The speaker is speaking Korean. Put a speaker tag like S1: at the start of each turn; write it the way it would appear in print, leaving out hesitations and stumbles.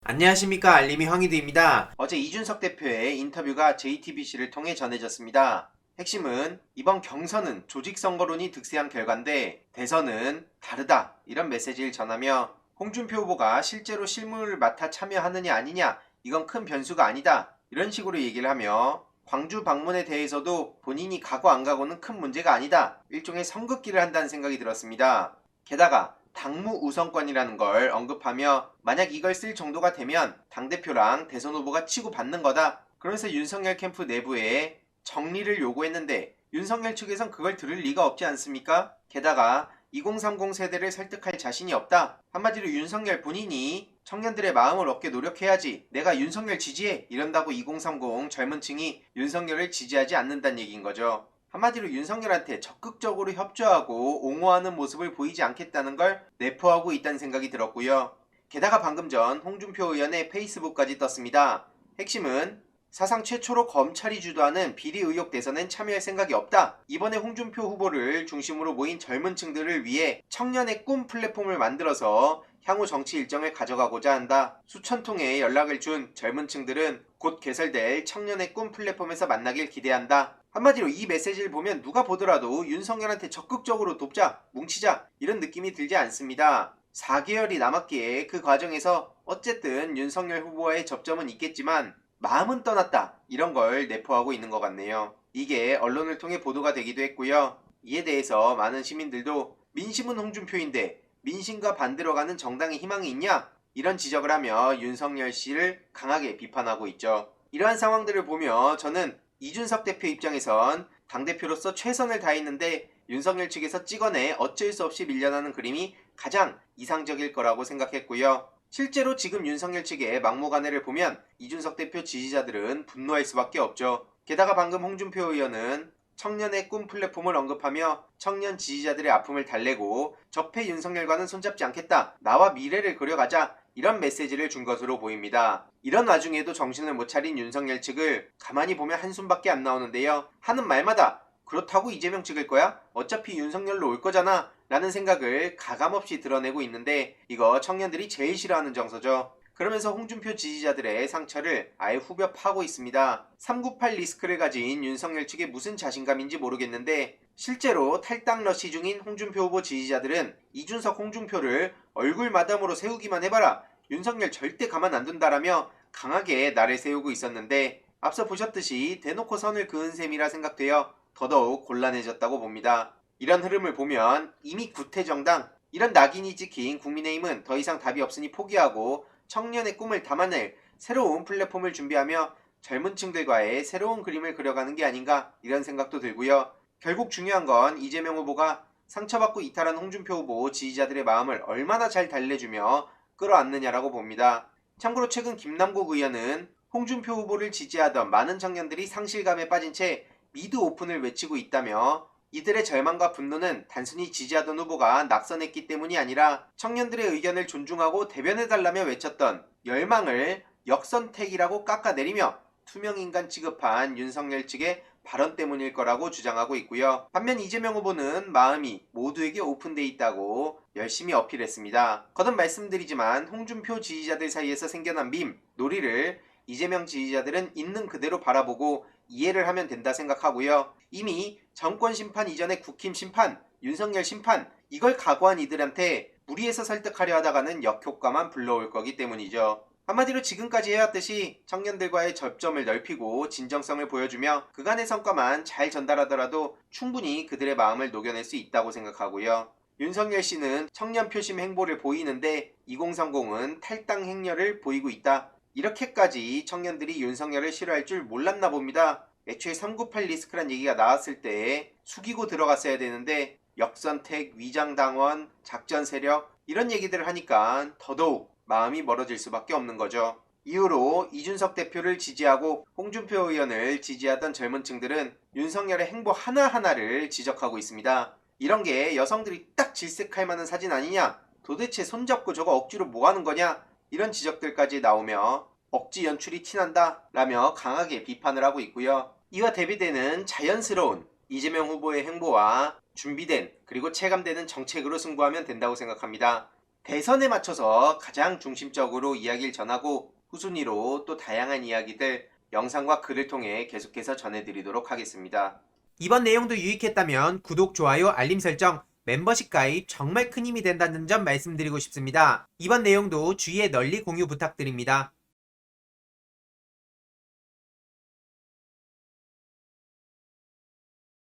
S1: 안녕하십니까, 알림이 황희두입니다. 어제 이준석 대표의 인터뷰가 JTBC를 통해 전해졌습니다. 핵심은 이번 경선은 조직선거론이 득세한 결과인데 대선은 다르다, 이런 메시지를 전하며 홍준표 후보가 실제로 실무를 맡아 참여하느냐 아니냐, 이건 큰 변수가 아니다, 이런 식으로 얘기를 하며 광주 방문에 대해서도 본인이 가고 안 가고는 큰 문제가 아니다, 일종의 선긋기를 한다는 생각이 들었습니다. 게다가 당무 우선권이라는 걸 언급하며 만약 이걸 쓸 정도가 되면 당대표랑 대선 후보가 치고받는 거다, 그러면서 윤석열 캠프 내부에 정리를 요구했는데 윤석열 측에선 그걸 들을 리가 없지 않습니까? 게다가 2030 세대를 설득할 자신이 없다, 한마디로 윤석열 본인이 청년들의 마음을 얻게 노력해야지 내가 윤석열 지지해 이런다고 2030 젊은 층이 윤석열을 지지하지 않는다는 얘기인 거죠. 한마디로 윤석열한테 적극적으로 협조하고 옹호하는 모습을 보이지 않겠다는 걸 내포하고 있다는 생각이 들었고요. 게다가 방금 전 홍준표 의원의 페이스북까지 떴습니다. 핵심은 사상 최초로 검찰이 주도하는 비리 의혹 대선엔 참여할 생각이 없다, 이번에 홍준표 후보를 중심으로 모인 젊은 층들을 위해 청년의 꿈 플랫폼을 만들어서 향후 정치 일정을 가져가고자 한다, 수천 통의 연락을 준 젊은 층들은 곧 개설될 청년의 꿈 플랫폼에서 만나길 기대한다. 한마디로 이 메시지를 보면 누가 보더라도 윤석열한테 적극적으로 돕자, 뭉치자, 이런 느낌이 들지 않습니다. 4개월이 남았기에 그 과정에서 어쨌든 윤석열 후보와의 접점은 있겠지만 마음은 떠났다, 이런 걸 내포하고 있는 것 같네요. 이게 언론을 통해 보도가 되기도 했고요. 이에 대해서 많은 시민들도 민심은 홍준표인데 민심과 반대로 가는 정당의 희망이 있냐, 이런 지적을 하며 윤석열 씨를 강하게 비판하고 있죠. 이러한 상황들을 보며 저는 이준석 대표 입장에선 당대표로서 최선을 다했는데 윤석열 측에서 찍어내 어쩔 수 없이 밀려나는 그림이 가장 이상적일 거라고 생각했고요. 실제로 지금 윤석열 측의 막무가내를 보면 이준석 대표 지지자들은 분노할 수밖에 없죠. 게다가 방금 홍준표 의원은 청년의 꿈 플랫폼을 언급하며 청년 지지자들의 아픔을 달래고 적폐 윤석열과는 손잡지 않겠다, 나와 미래를 그려가자, 이런 메시지를 준 것으로 보입니다. 이런 와중에도 정신을 못 차린 윤석열 측을 가만히 보면 한숨밖에 안 나오는데요. 하는 말마다 그렇다고 이재명 찍을 거야? 어차피 윤석열로 올 거잖아, 라는 생각을 가감없이 드러내고 있는데 이거 청년들이 제일 싫어하는 정서죠. 그러면서 홍준표 지지자들의 상처를 아예 후벼 파고 있습니다. 398 리스크를 가진 윤석열 측의 무슨 자신감인지 모르겠는데 실제로 탈당 러시 중인 홍준표 후보 지지자들은 이준석 홍준표를 얼굴 마담으로 세우기만 해봐라, 윤석열 절대 가만 안 둔다라며 강하게 나를 세우고 있었는데 앞서 보셨듯이 대놓고 선을 그은 셈이라 생각되어 더더욱 곤란해졌다고 봅니다. 이런 흐름을 보면 이미 구태정당, 이런 낙인이 찍힌 국민의힘은 더 이상 답이 없으니 포기하고 청년의 꿈을 담아낼 새로운 플랫폼을 준비하며 젊은 층들과의 새로운 그림을 그려가는 게 아닌가, 이런 생각도 들고요. 결국 중요한 건 이재명 후보가 상처받고 이탈한 홍준표 후보 지지자들의 마음을 얼마나 잘 달래주며 끌어안느냐라고 봅니다. 참고로 최근 김남국 의원은 홍준표 후보를 지지하던 많은 청년들이 상실감에 빠진 채 미드 오픈을 외치고 있다며 이들의 절망과 분노는 단순히 지지하던 후보가 낙선했기 때문이 아니라 청년들의 의견을 존중하고 대변해달라며 외쳤던 열망을 역선택이라고 깎아내리며 투명인간 취급한 윤석열 측의 발언 때문일 거라고 주장하고 있고요. 반면 이재명 후보는 마음이 모두에게 오픈돼 있다고 열심히 어필했습니다. 거듭 말씀드리지만 홍준표 지지자들 사이에서 생겨난 밈, 놀이를 이재명 지지자들은 있는 그대로 바라보고 이해를 하면 된다 생각하고요. 이미 정권 심판 이전의 국힘 심판, 윤석열 심판, 이걸 각오한 이들한테 무리해서 설득하려 하다가는 역효과만 불러올 거기 때문이죠. 한마디로 지금까지 해왔듯이 청년들과의 접점을 넓히고 진정성을 보여주며 그간의 성과만 잘 전달하더라도 충분히 그들의 마음을 녹여낼 수 있다고 생각하고요. 윤석열 씨는 청년 표심 행보를 보이는데 2030은 탈당 행렬을 보이고 있다, 이렇게까지 청년들이 윤석열을 싫어할 줄 몰랐나 봅니다. 애초에 398 리스크란 얘기가 나왔을 때 숙이고 들어갔어야 되는데 역선택, 위장당원, 작전세력, 이런 얘기들을 하니까 더더욱 마음이 멀어질 수밖에 없는 거죠. 이후로 이준석 대표를 지지하고 홍준표 의원을 지지하던 젊은 층들은 윤석열의 행보 하나하나를 지적하고 있습니다. 이런 게 여성들이 딱 질색할 만한 사진 아니냐? 도대체 손잡고 저거 억지로 뭐 하는 거냐? 이런 지적들까지 나오며 억지 연출이 티난다 라며 강하게 비판을 하고 있고요. 이와 대비되는 자연스러운 이재명 후보의 행보와 준비된 그리고 체감되는 정책으로 승부하면 된다고 생각합니다. 대선에 맞춰서 가장 중심적으로 이야기를 전하고 후순위로 또 다양한 이야기들 영상과 글을 통해 계속해서 전해드리도록 하겠습니다. 이번 내용도 유익했다면 구독, 좋아요, 알림 설정, 멤버십 가입 정말 큰 힘이 된다는 점 말씀드리고 싶습니다. 이번 내용도 주위에 널리 공유 부탁드립니다.